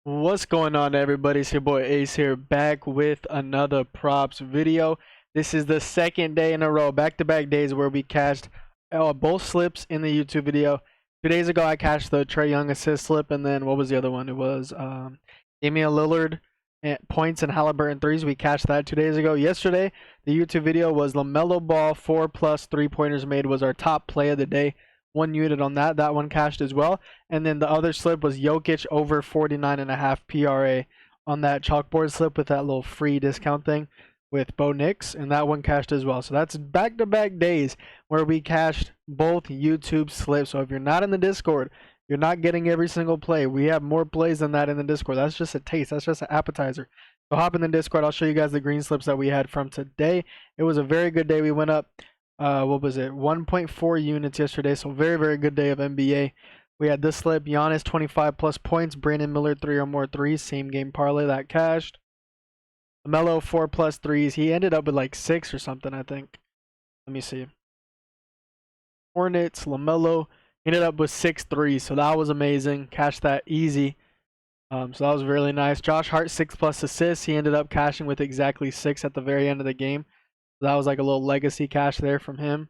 What's going on, everybody? It's your boy Ace here, back with another props video. This is the second day in a row, back-to-back days where we cashed both slips in the YouTube video. 2 days ago, I cashed the Trae Young assist slip, and then what was the other one? It was Damian Lillard points and Halliburton threes. We cashed that 2 days ago. Yesterday, the YouTube video was LaMelo Ball 4+ 3-pointers made was our top play of the day. 1 unit on that. That one cashed as well. And then the other slip was Jokic over 49.5 PRA on that chalkboard slip with that little free discount thing with Bo Nix, and that one cashed as well. So that's back-to-back days where we cashed both YouTube slips. So if you're not in the Discord, you're not getting every single play. We have more plays than that in the Discord. That's just a taste. That's just an appetizer. So hop in the Discord. I'll show you guys the green slips that we had from today. It was a very good day. We went up what was it, 1.4 units yesterday, so very good day of NBA. We had this slip, Giannis 25+ points, Brandon Miller 3 or more threes, same game parlay that cashed. LaMelo 4+ threes, he ended up with like 6 or something, I think. Let me see. Hornets, LaMelo ended up with 6 threes, so that was amazing. Cashed that easy. So that was really nice. Josh Hart 6+ assists, he ended up cashing with exactly 6 at the very end of the game. That was like a little legacy cash there from him.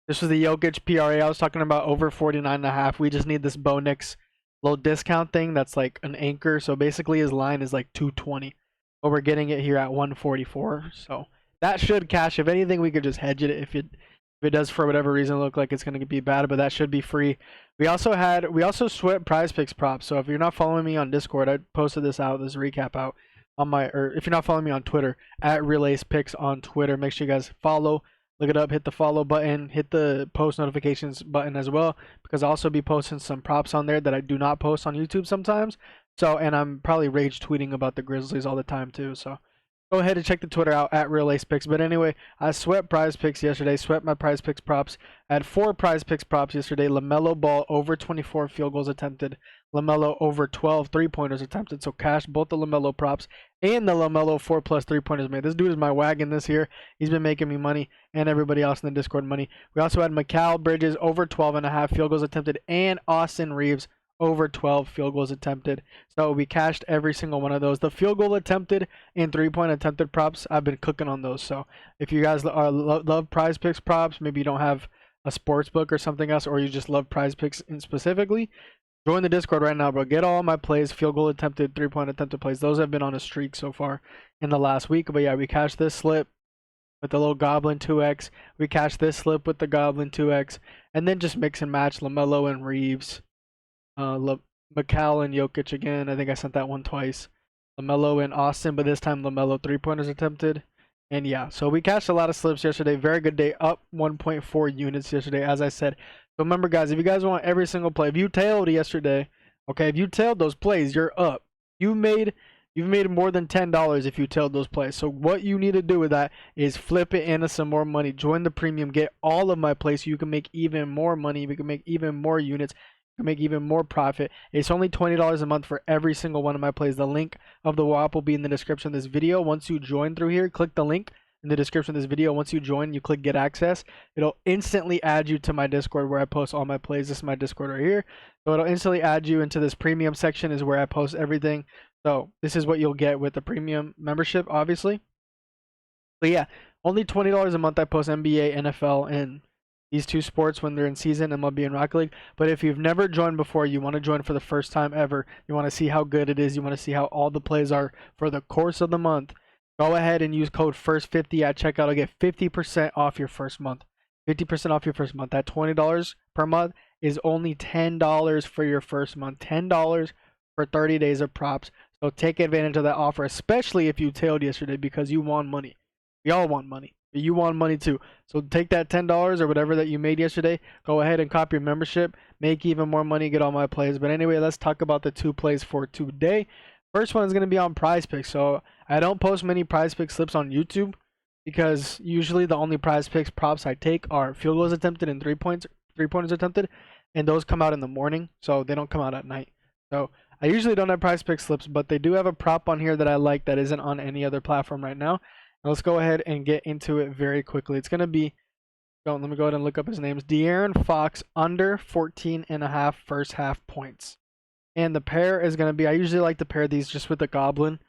This was the Jokic PRA I was talking about, over 49.5. We just need this Bo Nix little discount thing that's like an anchor. So basically his line is like 220, but we're getting it here at 144. So that should cash. If anything, we could just hedge it if it does for whatever reason look like it's going to be bad, but that should be free. We also swept Prize Picks props. So if you're not following me on Discord, I posted this recap out on my, or if you're not following me on Twitter, at RealAcePicks on Twitter, make sure you guys follow, look it up, hit the follow button, hit the post notifications button as well, because I'll also be posting some props on there that I do not post on YouTube sometimes. So, and I'm probably rage tweeting about the Grizzlies all the time too. So go ahead and check the Twitter out at RealAcePicks. But anyway, I swept Prize Picks yesterday, swept my Prize Picks props. I had 4 Prize Picks props yesterday. LaMelo Ball over 24 field goals attempted. LaMelo over 12 3-pointers attempted. So cashed both the LaMelo props and the LaMelo 4+ 3-pointers made. This dude is my wagon this year. He's been making me money and everybody else in the Discord money. We also had Mikal Bridges over 12.5 field goals attempted and Austin Reeves over 12 field goals attempted. So we cashed every single one of those. The field goal attempted and 3-point attempted props, I've been cooking on those. So if you guys love Prize Picks props, maybe you don't have a sports book or something else, or you just love Prize Picks specifically, join the Discord right now, bro. Get all my plays, field goal attempted, 3-point attempted plays. Those have been on a streak so far in the last week. But yeah, we cashed this slip with the little Goblin 2x. We cashed this slip with the Goblin 2x. And then just mix and match LaMelo and Reeves. Mikal and Jokic again. I think I sent that one twice. LaMelo and Austin, but this time LaMelo 3-pointers attempted. And yeah, so we cashed a lot of slips yesterday. Very good day, up 1.4 units yesterday, as I said. So remember, guys, if you guys want every single play, if you tailed yesterday, okay, if you tailed those plays, you're up. You've made more than $10 if you tailed those plays. So what you need to do with that is flip it into some more money. Join the premium, get all of my plays so you can make even more money. We can make even more units. Make even more profit. It's only $20 a month for every single one of my plays. The link of the WAP will be in the description of this video. Once you join through here, click the link in the description of this video. Once you join, you click get access. It'll instantly add you to my Discord where I post all my plays. This is my Discord right here. So it'll instantly add you into this premium section, is where I post everything. So this is what you'll get with the premium membership, obviously. But yeah, only $20 a month. I post NBA, NFL, and these 2 sports when they're in season, MLB and Rocket League. But if you've never joined before, you want to join for the first time ever, you want to see how good it is, you want to see how all the plays are for the course of the month, go ahead and use code FIRST50 at checkout. I'll get 50% off your first month. 50% off your first month. That $20 per month is only $10 for your first month. $10 for 30 days of props. So take advantage of that offer, especially if you tailed yesterday, because you want money. We all want money. You want money too. So take that $10 or whatever that you made yesterday, go ahead and copy your membership, make even more money, get all my plays. But anyway, let's talk about the 2 plays for today. First one is going to be on Prize Picks. So I don't post many Prize Picks slips on YouTube because usually the only Prize Picks props I take are field goals attempted and 3-pointers attempted, and those come out in the morning, so they don't come out at night. So I usually don't have Prize Picks slips, but they do have a prop on here that I like that isn't on any other platform right now. Let's go ahead and get into it very quickly. It's going to be, let me go ahead and look up his names. De'Aaron Fox under 14.5 first half points. And the pair is going to be, I usually like to pair these just with the Goblin,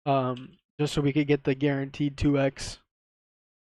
just so we could get the guaranteed 2x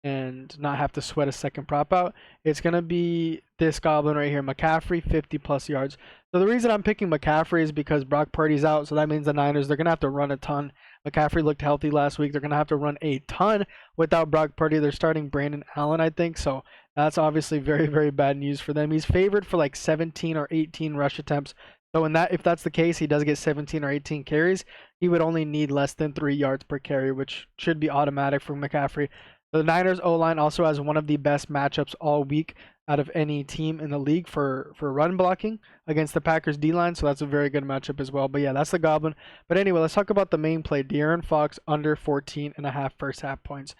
and not have to sweat a second prop out. It's going to be this Goblin right here, McCaffrey, 50 plus yards. So the reason I'm picking McCaffrey is because Brock Purdy's out, so that means the Niners, they're going to have to run a ton. McCaffrey looked healthy last week. They're going to have to run a ton without Brock Purdy. They're starting Brandon Allen, I think, so that's obviously very, very bad news for them. He's favored for like 17 or 18 rush attempts. So if that's the case, he does get 17 or 18 carries. He would only need less than 3 yards per carry, which should be automatic for McCaffrey. The Niners O-line also has one of the best matchups all week out of any team in the league for run blocking against the Packers D-line, so that's a very good matchup as well. But yeah, that's the Goblin. But anyway, let's talk about the main play. De'Aaron Fox under 14.5 first half points.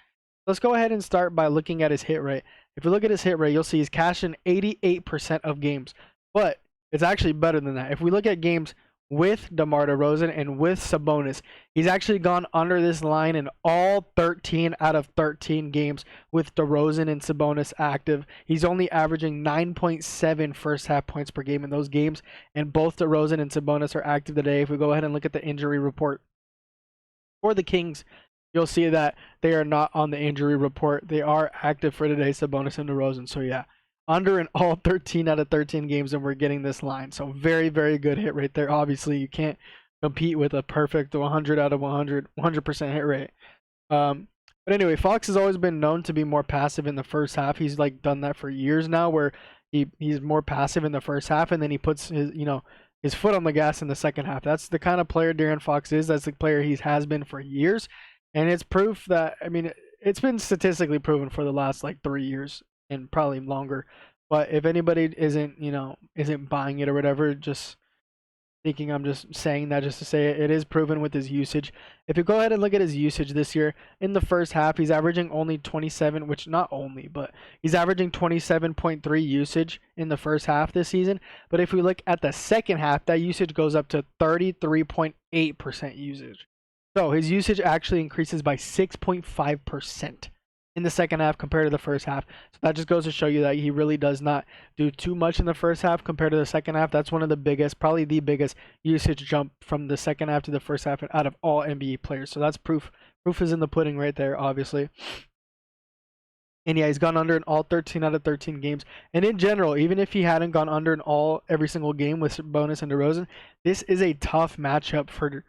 Let's go ahead and start by looking at his hit rate. If you look at his hit rate, you'll see he's cashing 88% of games. But it's actually better than that. If we look at games with DeMar DeRozan and with Sabonis, he's actually gone under this line in all 13 out of 13 games with DeRozan and Sabonis active. He's only averaging 9.7 first half points per game in those games, and both DeRozan and Sabonis are active today. If we go ahead and look at the injury report for the Kings, you'll see that they are not on the injury report. They are active for today, Sabonis and DeRozan. So yeah, under in all 13 out of 13 games, and we're getting this line. So very, very good hit rate there. Obviously, you can't compete with a perfect 100 out of 100% hit rate. But anyway, Fox has always been known to be more passive in the first half. He's like done that for years now, where he's more passive in the first half, and then he puts his foot on the gas in the second half. That's the kind of player De'Aaron Fox is. That's the player he has been for years, and it's proof that, I mean, it's been statistically proven for the last like 3 years and probably longer. But if anybody isn't buying it or whatever, just thinking I'm just saying that just to say it, it is proven with his usage. If you go ahead and look at his usage this year, in the first half, he's averaging only 27, which not only, but he's averaging 27.3 usage in the first half this season. But if we look at the second half, that usage goes up to 33.8% usage. So his usage actually increases by 6.5% in the second half compared to the first half. So that just goes to show you that he really does not do too much in the first half compared to the second half. That's one of the biggest, probably the biggest usage jump from the second half to the first half out of all NBA players. So that's proof. Proof is in the pudding right there, obviously. And yeah, he's gone under in all 13 out of 13 games. And in general, even if he hadn't gone under in every single game with Sabonis and DeRozan, this is a tough matchup for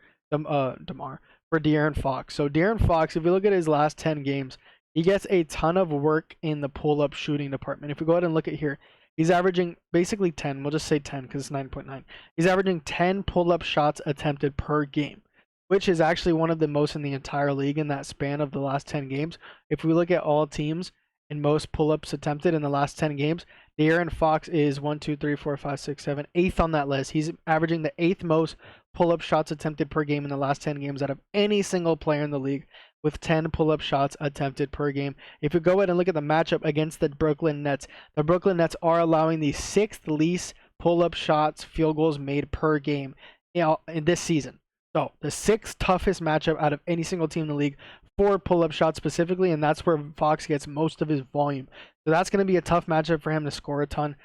De'Aaron Fox. So De'Aaron Fox, if you look at his last 10 games, he gets a ton of work in the pull-up shooting department. If we go ahead and look at here, he's averaging basically 10. We'll just say 10 because it's 9.9. He's averaging 10 pull-up shots attempted per game, which is actually one of the most in the entire league in that span of the last 10 games. If we look at all teams and most pull-ups attempted in the last 10 games, De'Aaron Fox is 1, 2, 3, 4, 5, 6, 7, 8th on that list. He's averaging the 8th most pull-up shots attempted per game in the last 10 games out of any single player in the league, with 10 pull-up shots attempted per game. If you go ahead and look at the matchup against the Brooklyn Nets, the Brooklyn Nets are allowing the 6th least pull-up shots, field goals made per game in this season. So the 6th toughest matchup out of any single team in the league for pull-up shots specifically, and that's where Fox gets most of his volume. So that's going to be a tough matchup for him to score a ton.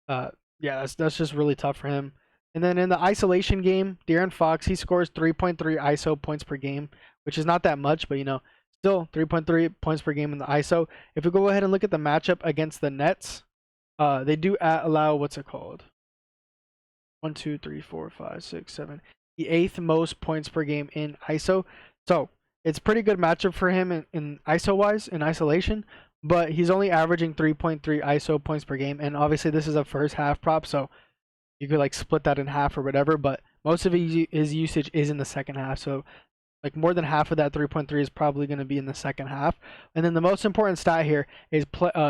Yeah, that's just really tough for him. And then in the isolation game, De'Aaron Fox, he scores 3.3 ISO points per game, which is not that much, but still 3.3 points per game in the ISO. If we go ahead and look at the matchup against the Nets, they do allow, what's it called? 1, 2, 3, 4, 5, 6, 7. The 8th most points per game in ISO. So it's pretty good matchup for him in ISO-wise, in isolation, but he's only averaging 3.3 ISO points per game. And obviously this is a first half prop, so you could like split that in half or whatever, but most of his usage is in the second half. So like more than half of that 3.3 is probably going to be in the second half. And then the most important stat here is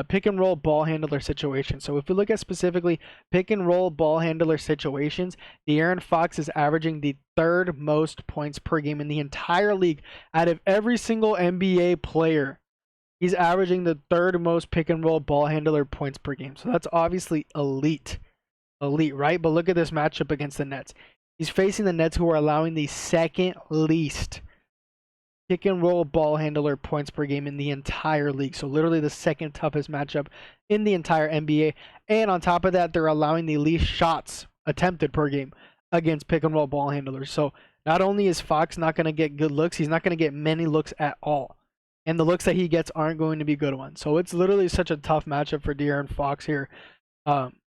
pick and roll ball handler situation. So if we look at specifically pick and roll ball handler situations, De'Aaron Fox is averaging the 3rd most points per game in the entire league out of every single NBA player. He's averaging the 3rd most pick and roll ball handler points per game. So that's obviously elite, right? But look at this matchup against the Nets. He's facing the Nets, who are allowing the 2nd least pick and roll ball handler points per game in the entire league. So literally the 2nd toughest matchup in the entire NBA. And on top of that, they're allowing the least shots attempted per game against pick and roll ball handlers. So not only is Fox not going to get good looks, he's not going to get many looks at all. And the looks that he gets aren't going to be good ones. So it's literally such a tough matchup for De'Aaron Fox here.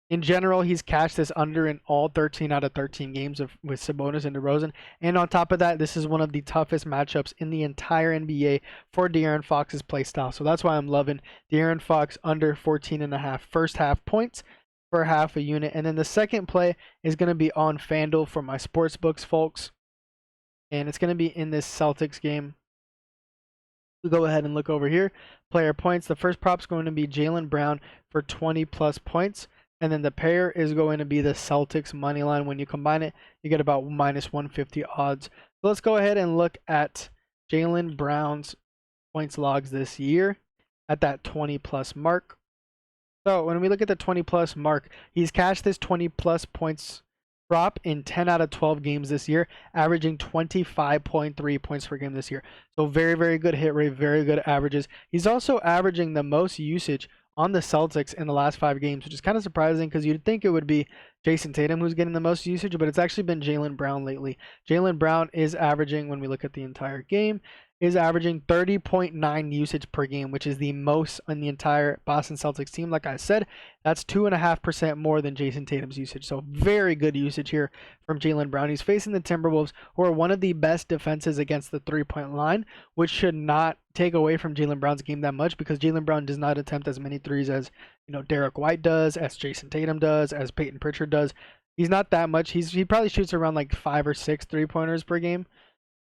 In general, he's cashed this under in all 13 out of 13 games with Sabonis and DeRozan. And on top of that, this is one of the toughest matchups in the entire NBA for De'Aaron Fox's playstyle. So that's why I'm loving De'Aaron Fox under 14.5 first half points for half a unit. And then the second play is going to be on FanDuel for my sports books, folks. And it's going to be in this Celtics game. We go ahead and look over here. Player points. The first prop is going to be Jaylen Brown for 20 plus points. And then the pair is going to be the Celtics money line. When you combine it, you get about minus 150 odds. So let's go ahead and look at Jaylen Brown's points logs this year at that 20 plus mark. So when we look at the 20 plus mark, he's cashed this 20 plus points prop in 10 out of 12 games this year, averaging 25.3 points per game this year. So very, very good hit rate, very good averages. He's also averaging the most usage on the Celtics in the last 5 games, which is kind of surprising because you'd think it would be Jason Tatum who's getting the most usage, but it's actually been Jaylen Brown lately. Jaylen Brown is averaging, when we look at the entire game, is averaging 30.9 usage per game, which is the most on the entire Boston Celtics team. Like I said, that's 2.5% more than Jason Tatum's usage. So very good usage here from Jaylen Brown. He's facing the Timberwolves, who are one of the best defenses against the three-point line, which should not take away from Jaylen Brown's game that much because Jaylen Brown does not attempt as many threes as Derek White does, as Jason Tatum does, as Peyton Pritchard does. He's not that much. He probably shoots around like 5 or 6 3-pointers per game.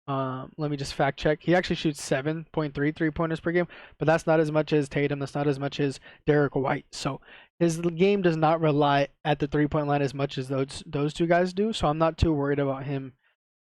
Let me just fact check. He actually shoots 7.3 3-pointers per game, but that's not as much as Tatum. That's not as much as Derek White. So his game does not rely at the 3-point line as much as those two guys do. So I'm not too worried about him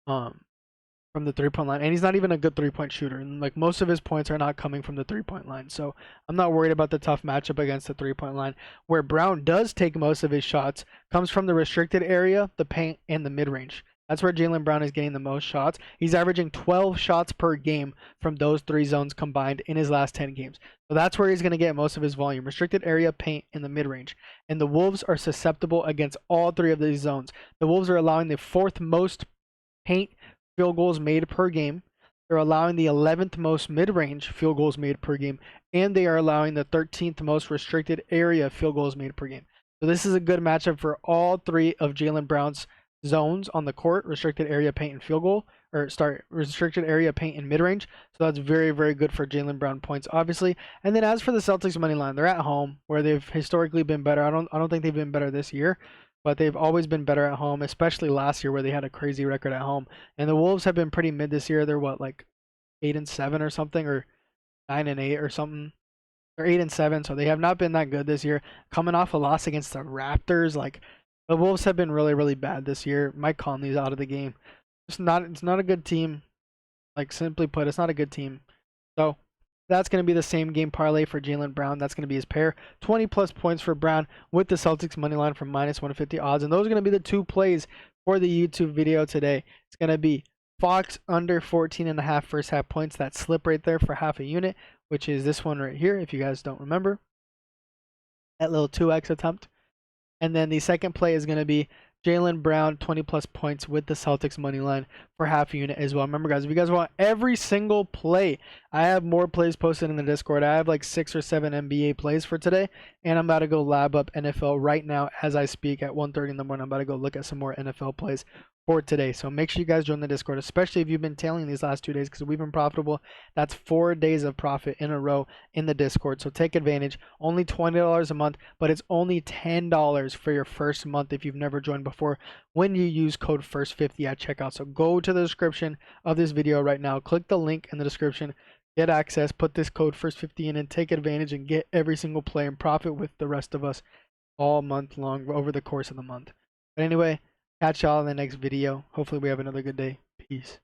from the 3-point line. And he's not even a good 3-point shooter. And like most of his points are not coming from the 3-point line. So I'm not worried about the tough matchup against the 3-point line. Where Brown does take most of his shots comes from the restricted area, the paint, and the mid-range. That's where Jaylen Brown is getting the most shots. He's averaging 12 shots per game from those 3 zones combined in his last 10 games. So that's where he's going to get most of his volume. Restricted area, paint, and the mid-range. And the Wolves are susceptible against all 3 of these zones. The Wolves are allowing the 4th most paint field goals made per game. They're allowing the 11th most mid-range field goals made per game. And they are allowing the 13th most restricted area field goals made per game. So this is a good matchup for all 3 of Jaylen Brown's zones on the court: restricted area, paint, and field goal, restricted area, paint, and mid-range. So that's very, very good for Jaylen Brown points, obviously. And then as for the Celtics money line, they're at home where they've historically been better. I don't think they've been better this year, but they've always been better at home, especially last year where they had a crazy record at home. And the Wolves have been pretty mid this year. They're what, like 8-7 or something, or 9-8 or something. They're 8-7, so they have not been that good this year. Coming off a loss against the Raptors, like, the Wolves have been really, really bad this year. Mike Conley's out of the game. It's not a good team. Like, simply put, it's not a good team. So that's going to be the same game parlay for Jaylen Brown. That's going to be his pair. 20 plus points for Brown with the Celtics money line from minus 150 odds. And those are going to be the 2 plays for the YouTube video today. It's going to be Fox under 14.5 first half points. That slip right there for half a unit, which is this one right here, if you guys don't remember. That little 2x attempt. And then the second play is going to be Jaylen Brown, 20 plus points with the Celtics money line for half a unit as well. Remember, guys, if you guys want every single play, I have more plays posted in the Discord. I have like 6 or 7 NBA plays for today, and I'm about to go lab up NFL right now as I speak at 1:30 in the morning. I'm about to go look at some more NFL plays for today. So make sure you guys join the Discord, especially if you've been tailing these last 2 days, because we've been profitable. That's 4 days of profit in a row in the Discord. So take advantage. Only $20 a month, but it's only $10 for your first month if you've never joined before when you use code FIRST50 at checkout. So go to the description of this video right now. Click the link in the description. Get access. Put this code FIRST50 in and take advantage and get every single play and profit with the rest of us all month long over the course of the month. But anyway, catch y'all in the next video. Hopefully we have another good day. Peace.